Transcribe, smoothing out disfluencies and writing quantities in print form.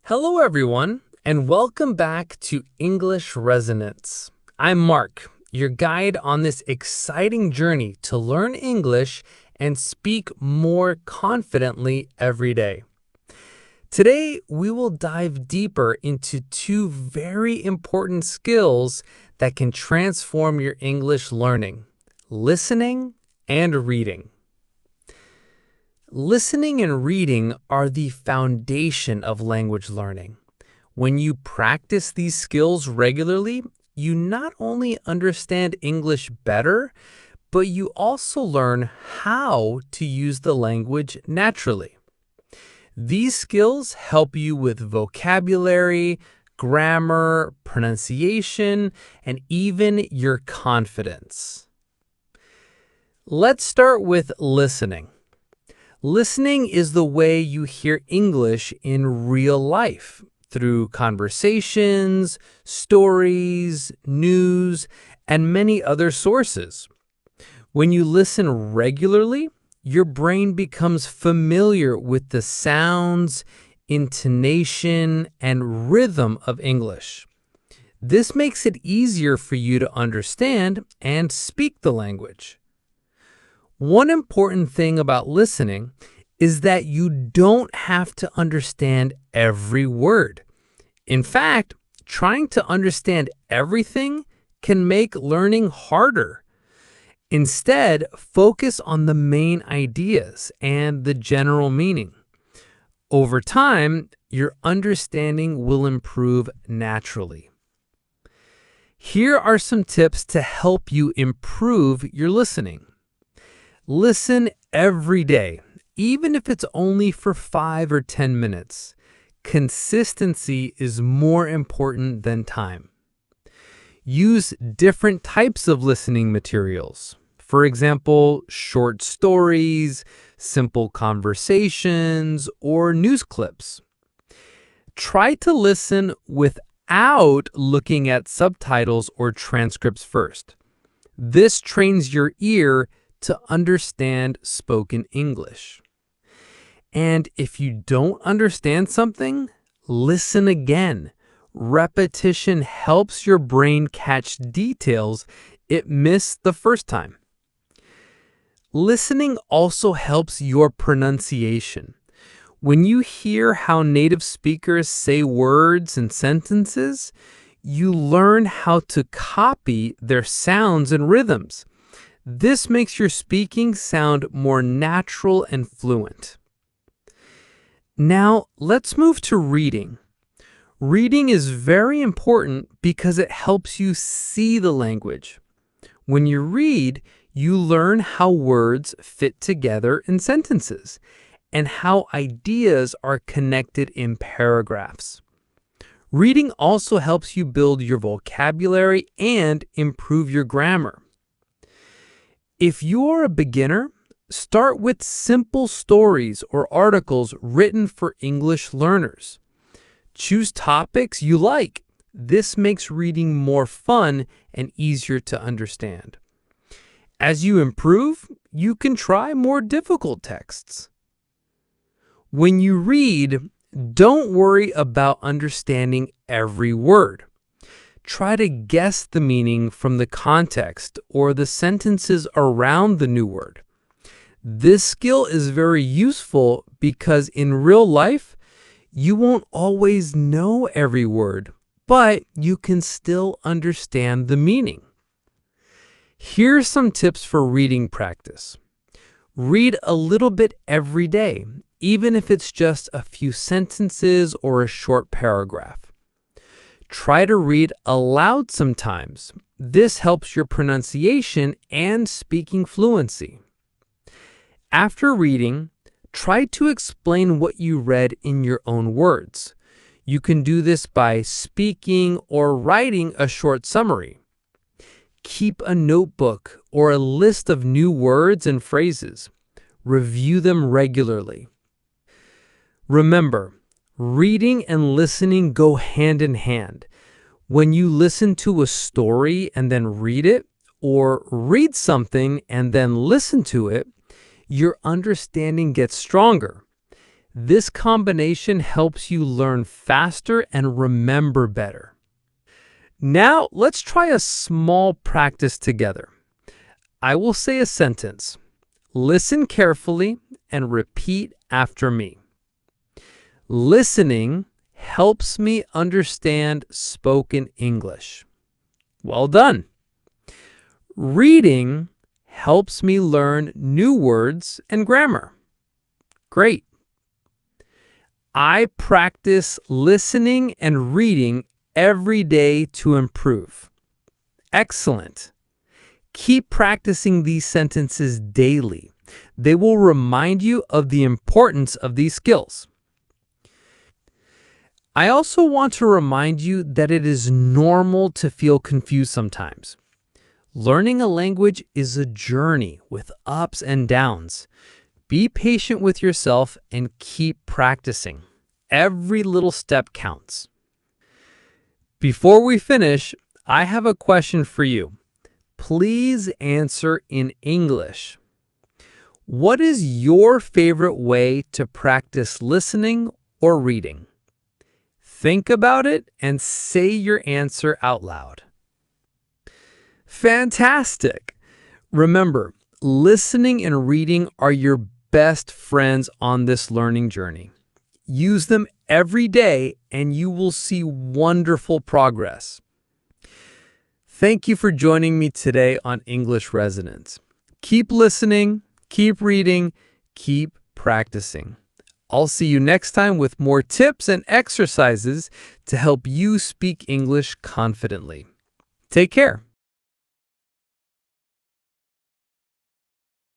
Hello, everyone, and welcome back to English Resonance. I'm Mark, your guide on this exciting journey to learn English and speak more confidently every day. Today, we will dive deeper into two very important skills that can transform your English learning: listening and reading. Listening and reading are the foundation of language learning. When you practice these skills regularly, you not only understand English better, but you also learn how to use the language naturally. These skills help you with vocabulary, grammar, pronunciation, and even your confidence. Let's start with listening. Listening is the way you hear English in real life, through conversations, stories, news, and many other sources. When you listen regularly, your brain becomes familiar with the sounds, intonation, and rhythm of English. This makes it easier for you to understand and speak the language. One important thing about listening is that you don't have to understand every word. In fact, trying to understand everything can make learning harder. Instead, focus on the main ideas and the general meaning. Over time, your understanding will improve naturally. Here are some tips to help you improve your listening. Listen every day, even if it's only for 5 or 10 minutes. Consistency is more important than time. Use different types of listening materials. For example, short stories, simple conversations, or news clips. Try to listen without looking at subtitles or transcripts first. This trains your ear to understand spoken English. And if you don't understand something, listen again. Repetition helps your brain catch details it missed the first time. Listening also helps your pronunciation. When you hear how native speakers say words and sentences, you learn how to copy their sounds and rhythms. This makes your speaking sound more natural and fluent. Now, let's move to reading. Reading is very important because it helps you see the language. When you read, you learn how words fit together in sentences and how ideas are connected in paragraphs. Reading also helps you build your vocabulary and improve your grammar. If you're a beginner, start with simple stories or articles written for English learners. Choose topics you like. This makes reading more fun and easier to understand. As you improve, you can try more difficult texts. When you read, don't worry about understanding every word. Try to guess the meaning from the context or the sentences around the new word. This skill is very useful because in real life, you won't always know every word, but you can still understand the meaning. Here's some tips for reading practice. Read a little bit every day, even if it's just a few sentences or a short paragraph. Try to read aloud sometimes. This helps your pronunciation and speaking fluency. After reading, try to explain what you read in your own words. You can do this by speaking or writing a short summary. Keep a notebook or a list of new words and phrases. Review them regularly. Remember, reading and listening go hand in hand. When you listen to a story and then read it, or read something and then listen to it, your understanding gets stronger. This combination helps you learn faster and remember better. Now, let's try a small practice together. I will say a sentence. Listen carefully and repeat after me. Listening helps me understand spoken English. Well done. Reading helps me learn new words and grammar. Great. I practice listening and reading every day to improve. Excellent. Keep practicing these sentences daily. They will remind you of the importance of these skills. I also want to remind you that it is normal to feel confused sometimes. Learning a language is a journey with ups and downs. Be patient with yourself and keep practicing. Every little step counts. Before we finish, I have a question for you. Please answer in English. What is your favorite way to practice listening or reading? Think about it and say your answer out loud. Fantastic! Remember, listening and reading are your best friends on this learning journey. Use them every day and you will see wonderful progress. Thank you for joining me today on English Resonance. Keep listening, keep reading, keep practicing. I'll see you next time with more tips and exercises to help you speak English confidently. Take care.